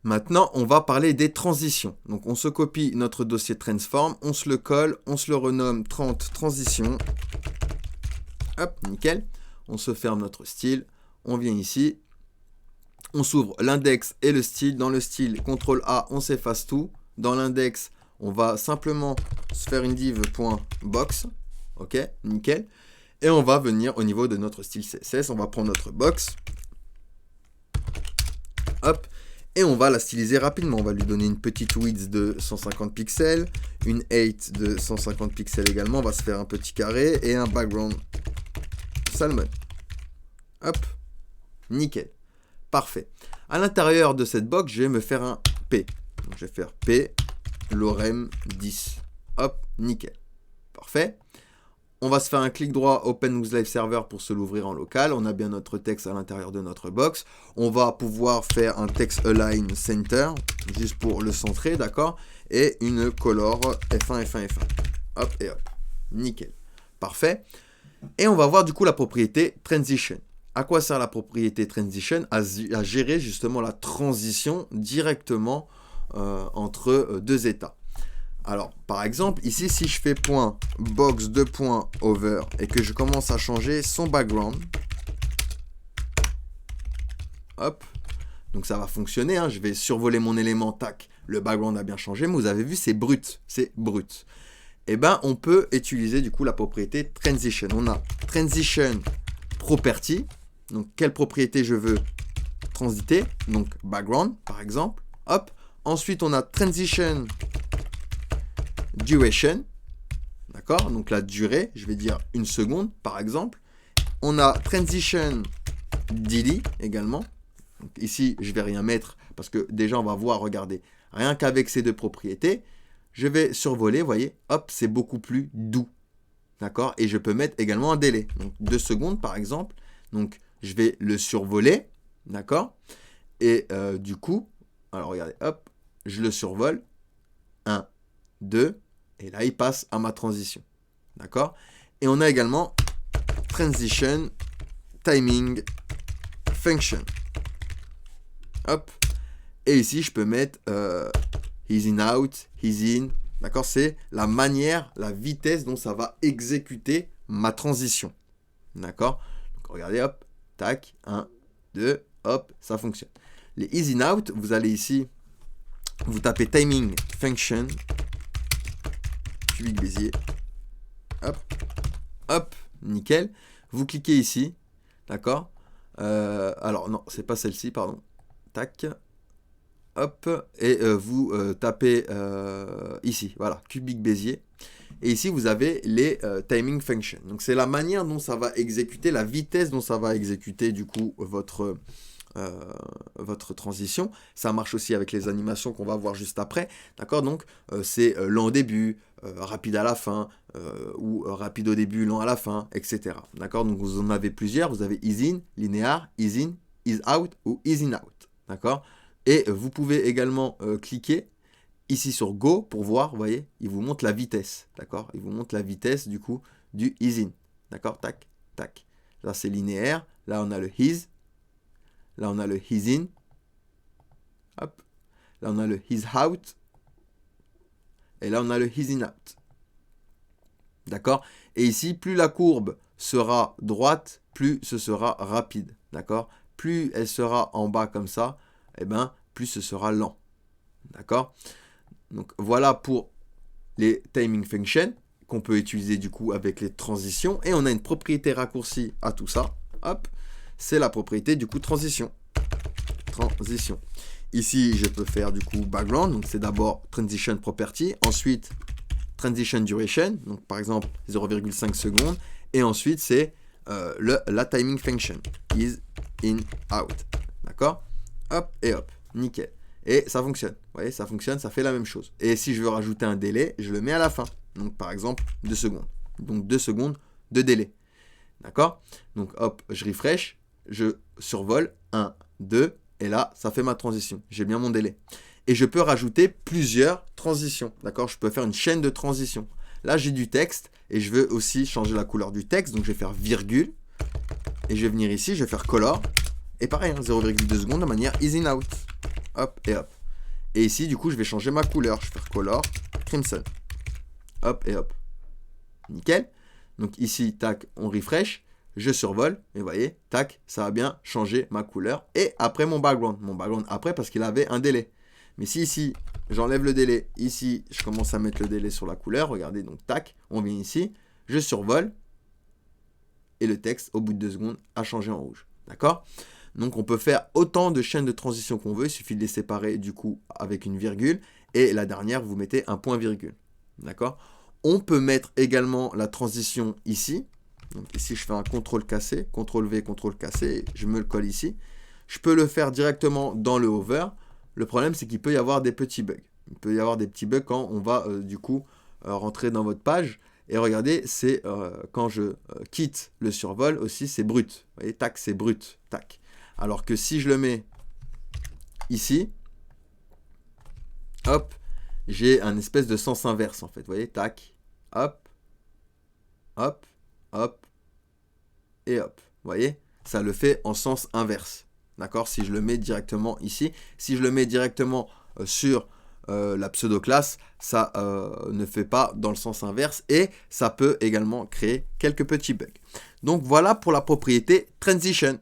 Maintenant, on va parler des transitions. Donc, on se copie notre dossier transform, on se le colle, on se le renomme 30 transitions. Hop, nickel. On se ferme notre style. On vient ici. On s'ouvre l'index et le style. Dans le style, CTRL A, on s'efface tout. Dans l'index, on va simplement se faire une div.box. Ok, nickel. Et on va venir au niveau de notre style CSS. On va prendre notre box. Hop. Et on va la styliser rapidement. On va lui donner une petite width de 150 pixels, une height de 150 pixels également. On va se faire un petit carré et un background salmon. Hop, nickel. Parfait. À l'intérieur de cette box, je vais me faire un P. Donc, je vais faire P, lorem 10. Hop, nickel. Parfait. On va se faire un clic droit Open with Live Server pour se l'ouvrir en local. On a bien notre texte à l'intérieur de notre box. On va pouvoir faire un text align center, juste pour le centrer, d'accord? Et une color F1, F1, F1. Hop et hop. Nickel. Parfait. Et on va voir du coup la propriété transition. À quoi sert la propriété transition? À gérer justement la transition directement entre deux états. Alors, par exemple, ici, si je fais .box 2.over et que je commence à changer son background, hop, donc ça va fonctionner, hein, je vais survoler mon élément, tac, le background a bien changé, mais vous avez vu, c'est brut, Et bien, on peut utiliser du coup la propriété transition. On a transition property, donc quelle propriété je veux transiter, donc background, par exemple, hop. Ensuite, on a transition duration, d'accord, donc la durée, je vais dire 1 seconde par exemple. On a transition delay également. Donc, ici, je vais rien mettre parce que déjà on va voir, regardez, rien qu'avec ces deux propriétés, je vais survoler, vous voyez, hop, c'est beaucoup plus doux, d'accord, et je peux mettre également un délai, donc 2 secondes par exemple. Donc je vais le survoler, d'accord, et du coup, alors regardez, hop, je le survole, 1, 2, et là, il passe à ma transition. D'accord? Et on a également transition timing function. Hop. Et ici, je peux mettre he's in out, he's in. D'accord? C'est la manière, la vitesse dont ça va exécuter ma transition. D'accord? Donc, regardez, hop, tac, 1, 2, hop, ça fonctionne. Les he's in out, vous allez ici, vous tapez timing function. Cubic Bézier, hop, hop, nickel. Vous cliquez ici, d'accord. Alors non, c'est pas celle-ci, pardon. Tac, hop, et vous tapez ici, voilà, Cubic Bézier. Et ici, vous avez les timing functions. Donc c'est la manière dont ça va exécuter, la vitesse dont ça va exécuter du coup votre transition. Ça marche aussi avec les animations qu'on va voir juste après, d'accord. Donc c'est lent au début, rapide à la fin, ou rapide au début, lent à la fin, etc. D'accord. Donc vous en avez plusieurs. Vous avez ease in, linéaire, ease in, ease out ou ease in out, d'accord. Et vous pouvez également cliquer ici sur Go pour voir, vous voyez, il vous montre la vitesse, d'accord. Il vous montre la vitesse du coup du ease in, d'accord. Tac, tac. Là c'est linéaire. Là on a le ease. Là, on a le he's in. Hop. Là, on a le he's out. Et là, on a le he's in out. D'accord? Et ici, plus la courbe sera droite, plus ce sera rapide. D'accord? Plus elle sera en bas comme ça, eh ben, plus ce sera lent. D'accord? Donc, voilà pour les timing functions qu'on peut utiliser du coup avec les transitions. Et on a une propriété raccourcie à tout ça. Hop. C'est la propriété du coup transition. Transition. Ici, je peux faire du coup background. Donc, c'est d'abord transition property. Ensuite, transition duration. Donc, par exemple, 0,5 secondes. Et ensuite, c'est la timing function. Is in out. D'accord? Hop et hop. Nickel. Et ça fonctionne. Vous voyez, ça fonctionne, ça fait la même chose. Et si je veux rajouter un délai, je le mets à la fin. Donc, par exemple, 2 secondes. Donc, 2 secondes de délai. D'accord? Donc, hop, je refresh. Je survole 1, 2, et là, ça fait ma transition. J'ai bien mon délai. Et je peux rajouter plusieurs transitions. D'accord? Je peux faire une chaîne de transitions. Là, j'ai du texte, et je veux aussi changer la couleur du texte. Donc, je vais faire virgule, et je vais venir ici, je vais faire color. Et pareil, hein, 0,2 secondes de manière ease in out. hop et hop. Et ici, du coup, je vais changer ma couleur. Je vais faire color crimson. Hop et hop. Nickel. Donc ici, tac, on refresh. Je survole. Et vous voyez, tac, ça a bien changé ma couleur. Et après mon background. Mon background après parce qu'il avait un délai. Mais si ici, j'enlève le délai. Ici, je commence à mettre le délai sur la couleur. Regardez, donc tac, on vient ici. Je survole. Et le texte, au bout de 2 secondes, a changé en rouge. D'accord ? Donc on peut faire autant de chaînes de transition qu'on veut. Il suffit de les séparer du coup avec une virgule. Et la dernière, vous mettez un point virgule. D'accord ? On peut mettre également la transition ici. Donc ici, je fais un CTRL cassé, CTRL V, CTRL cassé, je me le colle ici. Je peux le faire directement dans le hover. Le problème, c'est qu'il peut y avoir des petits bugs. Il peut y avoir des petits bugs quand on va du coup rentrer dans votre page. Et regardez, c'est quand je quitte le survol aussi, c'est brut. Vous voyez, tac, c'est brut, tac. Alors que si je le mets ici, hop, j'ai un espèce de sens inverse en fait. Vous voyez, tac, hop, hop, hop, et hop. Vous voyez, ça le fait en sens inverse. D'accord? Si je le mets directement ici, si je le mets directement sur la pseudo-classe, ça ne fait pas dans le sens inverse et ça peut également créer quelques petits bugs. Donc voilà pour la propriété transition.